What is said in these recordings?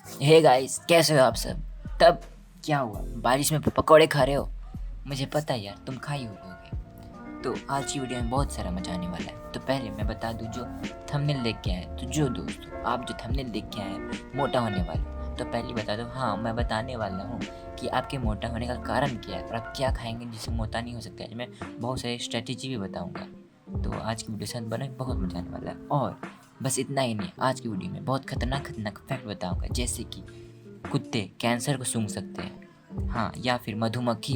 Hey guys, कैसे हो आप सब। तब क्या हुआ, बारिश में पकौड़े खा रहे हो? मुझे पता है यार, तुम खा ही होगे। तो आज की वीडियो में बहुत सारा मजा आने वाला है। तो पहले मैं बता दूं, जो थंबनेल देख के आए, तो जो दोस्त आप जो थंबनेल देख के आए मोटा होने वाले, तो पहले बता दो, हाँ मैं बताने वाला हूँ कि आपके मोटा होने का कारण क्या है और आप क्या खाएंगे जिससे मोटा नहीं हो सकता है। मैं बहुत सारी स्ट्रेटेजी भी बताऊँगा। तो आज की वीडियो साथ बने, बहुत मजा आने वाला है। और बस इतना ही नहीं, आज की वीडियो में बहुत खतरनाक फैक्ट बताऊंगा, जैसे कि कुत्ते कैंसर को सूंघ सकते हैं, हाँ, या फिर मधुमक्खी,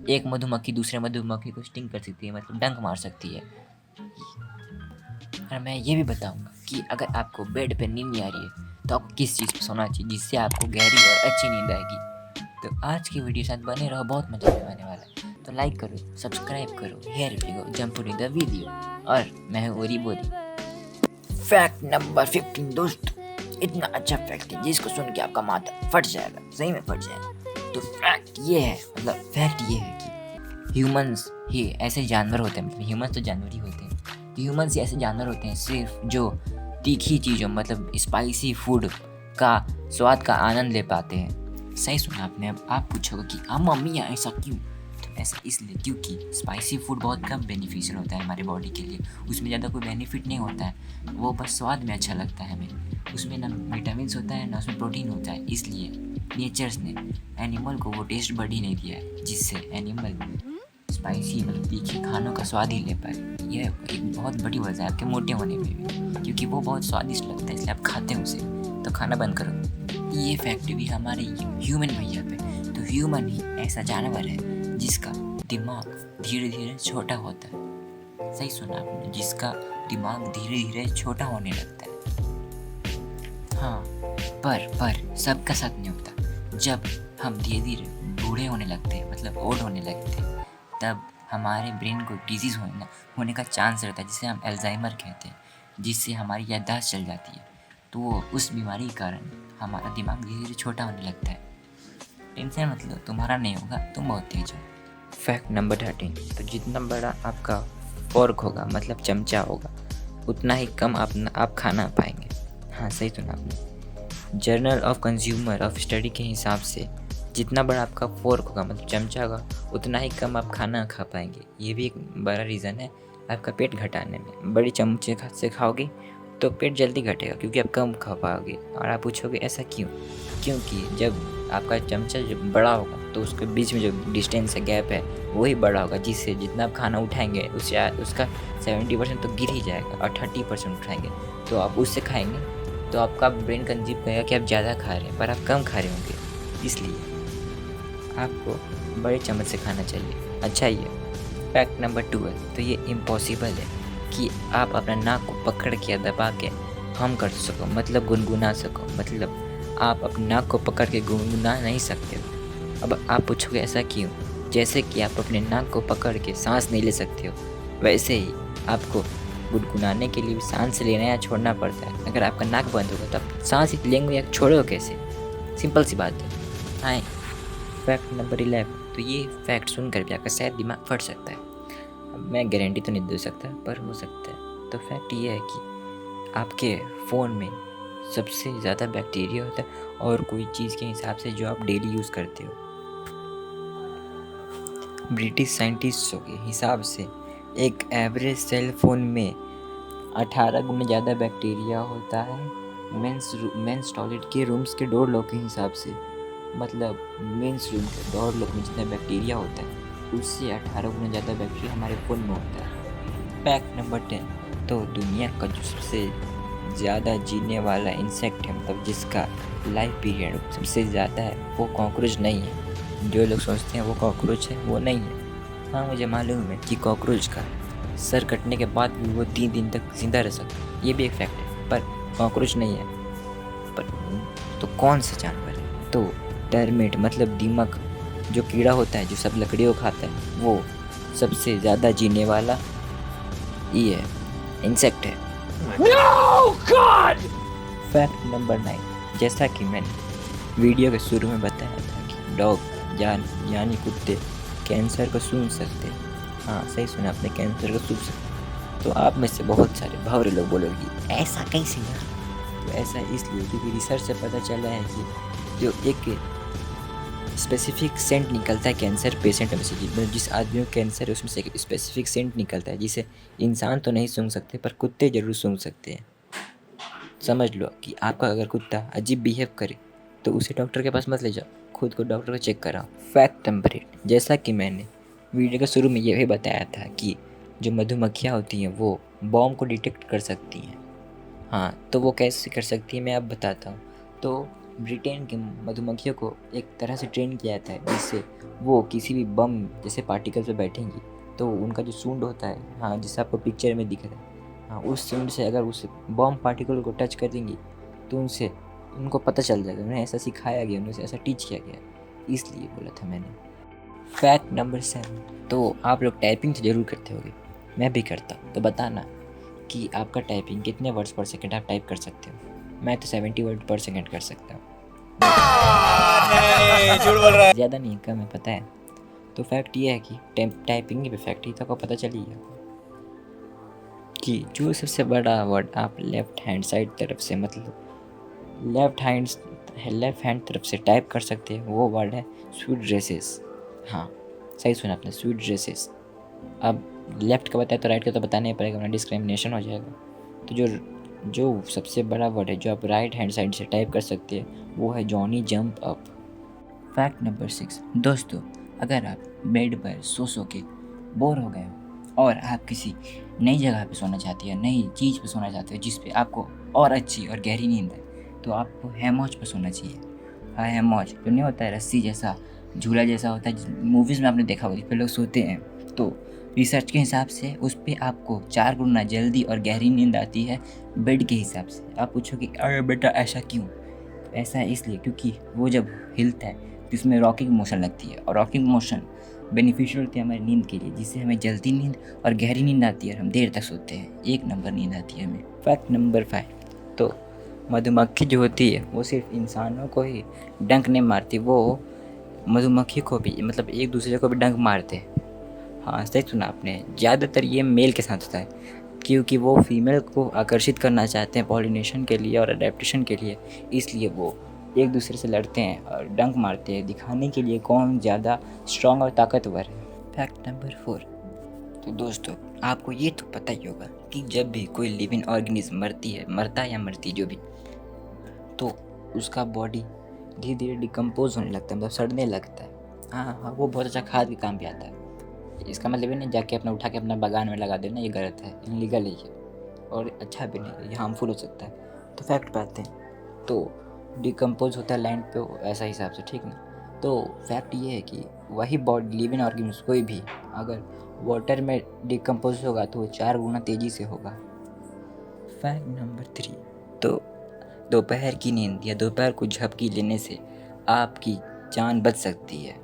एक मधुमक्खी दूसरे मधुमक्खी को स्टिंग कर सकती है, मतलब डंक मार सकती है। और मैं ये भी बताऊंगा कि अगर आपको बेड पे नींद नहीं आ रही है तो आपको किस चीज़ पे सोना चाहिए जिससे आपको गहरी और अच्छी नींद आएगी। तो आज की वीडियो साथ बने रहो, बहुत मजा आने वाला है। तो लाइक करो, सब्सक्राइब करो, here we go, jump in the video. और मैं हूँ ओरी बोरी। फैक्ट नंबर 15 दोस्त, इतना अच्छा फैक्ट है जिसको सुन के आपका माथा फट जाएगा, सही में फट जाएगा। तो फैक्ट ये है, फैक्ट ये है कि ह्यूमंस ही ऐसे जानवर होते हैं, मतलब ह्यूमंस तो जानवर ही होते हैं, तो ह्यूमंस ही ऐसे जानवर होते हैं सिर्फ जो तीखी चीज़ों, मतलब स्पाइसी फूड का स्वाद का आनंद ले पाते हैं। सही सुना आपने। अब आप पूछोगे कि मम्मी ऐसा क्यों? तो ऐसा इसलिए क्योंकि स्पाइसी फूड बहुत कम बेनिफिशियल होता है हमारे बॉडी के लिए। उसमें ज़्यादा कोई बेनिफिट नहीं होता है, वो बस स्वाद में अच्छा लगता है हमें। उसमें ना विटामिन होता है ना उसमें प्रोटीन होता है। इसलिए नेचर्स ने एनिमल को वो टेस्ट बड ही नहीं दिया है जिससे एनिमल स्पाइसी, मतलब तीखे खानों का स्वाद ही ले पाए। यह एक बहुत बड़ी वजह है आपके मोटे होने में भी, क्योंकि वो बहुत स्वादिष्ट लगता है इसलिए आप खाते हैं उसे। तो खाना बंद करो। ये फैक्ट भी हमारे ह्यूमन भैया पे। तो ह्यूमन ही ऐसा जानवर है जिसका दिमाग धीरे धीरे छोटा होता है। सही सुना आपने, जिसका दिमाग धीरे धीरे छोटा होने लगता है। हाँ, पर सबका साथ नहीं होता। जब हम धीरे धीरे बूढ़े होने लगते हैं, मतलब ओल्ड होने लगते हैं, तब हमारे ब्रेन को डिजीज़ होने का चांस रहता है, जिसे हम एल्जाइमर कहते हैं, जिससे हमारी याददाश्त चल जाती है। तो उस बीमारी के कारण हमारा दिमाग धीरे धीरे छोटा होने लगता है। टेंशन मत लो, तुम्हारा नहीं होगा, तुम बहुत तेज हो। फैक्ट नंबर 13, तो जितना बड़ा आपका फोर्क होगा, मतलब चमचा होगा, उतना ही कम आप खाना पाएंगे। हाँ, सही सुना आपने। Journal of consumer of study के हिसाब से जितना बड़ा आपका फोर्क होगा, मतलब चमचा होगा, उतना ही कम आप खाना खा पाएंगे। ये भी एक बड़ा रीज़न है आपका पेट घटाने में। बड़ी चमचे से खाओगे तो पेट जल्दी घटेगा क्योंकि आप कम खा पाओगे। और आप पूछोगे ऐसा क्यों? क्योंकि जब आपका चमचा जब बड़ा होगा तो उसके बीच में जो डिस्टेंस है, गैप है, वही बड़ा होगा, जिससे जितना आप खाना उठाएंगे उसका 70% तो गिर ही जाएगा और 30% उठाएंगे तो आप उससे खाएंगे। तो आपका ब्रेन कंज्यूम करेगा कि आप ज़्यादा खा रहे हैं, पर आप कम खा रहे होंगे। इसलिए आपको बड़े चम्मच से खाना चाहिए। अच्छा, ये फैक्ट नंबर 12, तो ये इम्पॉसिबल है कि आप अपना नाक को पकड़ के दबा के हम कर सको, मतलब गुनगुना सको, मतलब आप अपने नाक को पकड़ के गुनगुना नहीं सकते हो। अब आप पूछोगे ऐसा क्यों? जैसे कि आप अपने नाक को पकड़ के सांस नहीं ले सकते हो, वैसे ही आपको गुनगुनाने के लिए भी सांस लेना या छोड़ना पड़ता है। अगर आपका नाक बंद होगा तो आप सांस लेंगे या छोड़ोगे कैसे? सिंपल सी बात है। हाँ, फैक्ट नंबर 11, तो ये फैक्ट सुनकर भी आपका शायद दिमाग फट सकता है। अब मैं गारंटी तो नहीं दे सकता, पर हो सकता है। तो फैक्ट ये है कि आपके फ़ोन में सबसे ज़्यादा बैक्टीरिया होता है और कोई चीज़ के हिसाब से जो आप डेली यूज़ करते हो। ब्रिटिश साइंटिस्टों के हिसाब से एक एवरेज सेल फोन में 18 गुना ज़्यादा बैक्टीरिया होता है मेंस टॉयलेट के रूम्स के डोर लॉक के हिसाब से। मतलब मेंस रूम के डोर लॉक में जितना बैक्टीरिया होता है उससे 18 गुना ज़्यादा बैक्टीरिया हमारे फ़ोन में होता है। फैक्ट नंबर 10, तो दुनिया का जो सबसे ज़्यादा जीने वाला इंसेक्ट है, मतलब जिसका लाइफ पीरियड सबसे ज़्यादा है, वो कॉकरोच नहीं है। जो लोग सोचते हैं वो कॉकरोच है, वो नहीं है। हाँ, मुझे मालूम है कि कॉकरोच का सर कटने के बाद भी वो 3 दिन तक जिंदा रह सकता है, ये भी एक फैक्ट है, पर कॉकरोच नहीं है। पर तो कौन सा जानवर है? तो टर्मिट, मतलब दीमक, जो कीड़ा होता है जो सब लकड़ियों खाता है, वो सबसे ज़्यादा जीने वाला ये इंसेक्ट है। No God! फैक्ट नंबर 9, जैसा कि मैंने वीडियो के शुरू में बताया था कि डॉग यानी कुत्ते कैंसर को सूंघ सकते हैं। हाँ, सही सुना आपने, कैंसर को सूंघ सकते। तो आप में से बहुत सारे भावरे लोग बोलोगे ऐसा कैसे यार? तो ऐसा इसलिए क्योंकि रिसर्च से पता चला है कि जो एक स्पेसिफिक सेंट निकलता है कैंसर पेशेंट में से, मतलब जिस आदमी को कैंसर है उसमें से एक स्पेसिफिक सेंट निकलता है जिसे इंसान तो नहीं सूंघ सकते पर कुत्ते ज़रूर सूंघ सकते हैं। समझ लो कि आपका अगर कुत्ता अजीब बिहेव करे तो उसे डॉक्टर के पास मत ले जाओ, खुद को डॉक्टर को चेक कराओ। फैक्ट नंबर 8, जैसा कि मैंने वीडियो के शुरू में यह भी बताया था कि जो मधुमक्खियाँ होती हैं वो बॉम्ब को डिटेक्ट कर सकती हैं। हाँ, तो वो कैसे कर सकती है मैं अब बताता हूँ। तो ब्रिटेन के मधुमक्खियों को एक तरह से ट्रेन किया जाता है जिससे वो किसी भी बम जैसे पार्टिकल पे बैठेंगी तो उनका जो सूंड होता है, हाँ, जिससे आपको पिक्चर में दिख रहा है, हाँ, उस सूंड से अगर उस बम पार्टिकल को टच कर देंगी तो उनसे उनको पता चल जाएगा। उन्हें ऐसा सिखाया गया, उन्हें ऐसा टीच किया गया, इसलिए बोला था मैंने। फैक्ट नंबर 7, तो आप लोग टाइपिंग तो ज़रूर करते होगे, मैं भी करता हूँ। तो बताना कि आपका टाइपिंग कितने वर्ड्स पर सेकंड आप टाइप कर सकते हो। मैं तो 70 वर्ड पर सेकंड कर सकता हूँ। झूठ बोल रहा है, ज़्यादा नहीं, कम है, पता है। तो फैक्ट ये है कि टाइपिंग की फैक्ट ही तो आपको पता चली है कि जो सबसे बड़ा वर्ड आप लेफ्ट हैंड साइड तरफ से, मतलब लेफ्ट हैंड तरफ से टाइप कर सकते हैं, वो वर्ड है स्वीट ड्रेसेस। हाँ, सही सुना आपने, स्वीट ड्रेसेस। अब लेफ्ट का बताया तो राइट का तो बताना ही पड़ेगा, वरना डिस्क्रिमिनेशन हो जाएगा। तो जो सबसे बड़ा वर्ड है जो आप राइट हैंड साइड से टाइप कर सकते हैं वो है Johnny jump up. Fact number 6, दोस्तों, अगर आप बेड पर सो के बोर हो गए हो और आप किसी नई जगह पे सोना चाहते हैं, नई चीज़ पे सोना चाहते हो जिस पे आपको और अच्छी और गहरी नींद है, तो आपको हैमॉच पर सोना चाहिए। हाँ, हैमॉच जो नहीं होता है रस्सी जैसा, झूला जैसा होता है, मूवीज़ में आपने देखा होगा, जिस पे लोग सोते हैं। तो रिसर्च के हिसाब से उस पर आपको 4 गुना जल्दी और गहरी नींद आती है बेड के हिसाब से। आप पूछोगे अरे बेटा ऐसा क्यों? ऐसा इसलिए क्योंकि वो जब हिलता है तो इसमें रॉकिंग मोशन लगती है, और रॉकिंग मोशन बेनिफिशियल होती है हमारी नींद के लिए, जिससे हमें जल्दी नींद और गहरी नींद आती है और हम देर तक सोते हैं। एक नंबर नींद आती है हमें। फैक्ट नंबर 5, तो मधुमक्खी जो होती है वो सिर्फ इंसानों को ही डंक नहीं मारती, वो मधुमक्खी को भी, मतलब एक दूसरे को भी डंक मारते हैं। हाँ, सही सुना आपने। ज़्यादातर ये मेल के साथ होता है क्योंकि वो फीमेल को आकर्षित करना चाहते हैं पॉलिनेशन के लिए और अडेप्टेशन के लिए, इसलिए वो एक दूसरे से लड़ते हैं और डंक मारते हैं, दिखाने के लिए कौन ज़्यादा स्ट्रॉन्ग और ताकतवर है। फैक्ट नंबर 4, तो दोस्तों, आपको ये तो पता ही होगा कि जब भी कोई लिविंग ऑर्गेनिज्म मरता है या मरती जो भी, तो उसका बॉडी धीरे धीरे डिकम्पोज होने लगता है, मतलब सड़ने लगता है। हाँ, वो बहुत अच्छा खाद के काम भी आता है। इसका मतलब ये नहीं जाके अपना उठा के अपना बागान में लगा देना, ये गलत है, इलीगल है ये, और अच्छा भी नहीं है, ये हार्मफुल हो सकता है। तो फैक्ट पे आते हैं, तो डिकम्पोज होता है लैंड पे ऐसा हिसाब से, ठीक ना। तो फैक्ट ये है कि वही बॉडी लिविंग ऑर्गेनिज्म कोई भी अगर वाटर में डिकम्पोज होगा तो वो 4 गुना तेज़ी से होगा। फैक्ट नंबर 3, तो दोपहर की नींद या दोपहर को झपकी लेने से आपकी जान बच सकती है।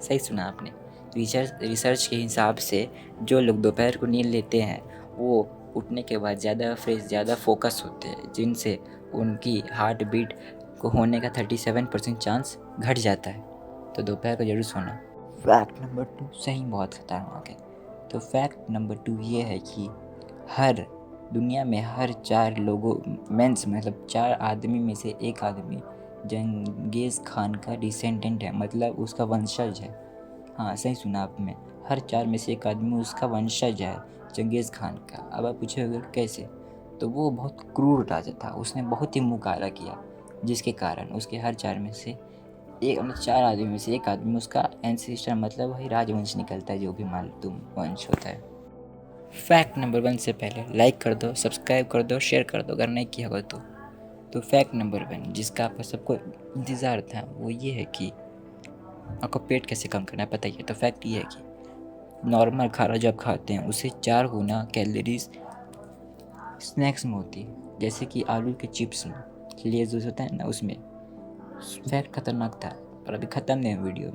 सही सुना आपने। रिसर्च के हिसाब से जो लोग दोपहर को नींद लेते हैं वो उठने के बाद ज़्यादा फ्रेश, ज़्यादा फोकस होते हैं, जिनसे उनकी हार्ट बीट को होने का 37% चांस घट जाता है। तो दोपहर को ज़रूर सोना। फैक्ट नंबर 2 सही बहुत खतरनाक है। तो फैक्ट नंबर 2 ये है कि दुनिया में हर 4 लोगों मेंस, मतलब 4 आदमी में से एक आदमी चंगेज़ खान का डिसेंडेंट है, मतलब उसका वंशज है। हाँ, सही सुना आपने, हर 4 में से एक आदमी उसका वंशज है चंगेज़ खान का। अब आप पूछोगे कैसे? तो वो बहुत क्रूर राजा था, उसने बहुत ही मुँह काला किया, जिसके कारण उसके हर 4 में से एक, मतलब 4 आदमी में से एक आदमी उसका एंसेस्टर, मतलब वही राजवंश निकलता है, जो भी मान लो तुम वंश होता है। फैक्ट नंबर 1 से पहले लाइक कर दो, सब्सक्राइब कर दो, शेयर कर दो अगर नहीं किया हो तो फैक्ट नंबर 1 जिसका आपका सबको इंतज़ार था वो ये है कि आपको पेट कैसे कम करना है, पता ही है। तो फैक्ट ये है कि नॉर्मल खाना जो आप खाते हैं उससे 4 गुना कैलोरीज स्नैक्स में होती है, जैसे कि आलू के चिप्स में, लेज़ होता है ना, उसमें। फैक्ट खतरनाक था और अभी ख़त्म नहीं वीडियो।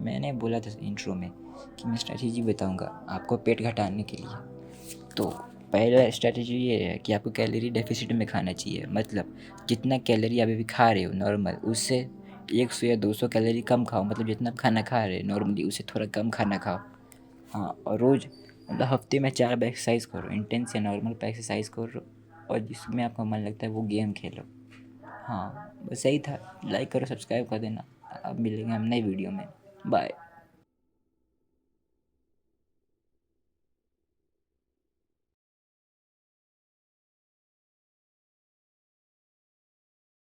मैंने बोला था इंट्रो में कि मैं स्ट्रैटेजी बताऊंगा आपको पेट घटाने के लिए। तो पहला स्ट्रैटेजी ये है कि आपको कैलोरी डेफिसिट में खाना चाहिए, मतलब जितना कैलोरी आप अभी खा रहे हो नॉर्मल, उससे 100 या 200 कैलोरी कम खाओ, मतलब जितना आप खाना खा रहे हो नॉर्मली उससे थोड़ा कम खाना खाओ। हाँ, और रोज़ मतलब हफ्ते में 4 बार एक्सरसाइज करो, इंटेंस या नॉर्मल पे एक्सरसाइज करो, और जिसमें आपका मन लगता है वो गेम खेलो। हाँ, बस यही था। लाइक करो, सब्सक्राइब कर देना। अब मिलेंगे हम नई वीडियो में। बाय।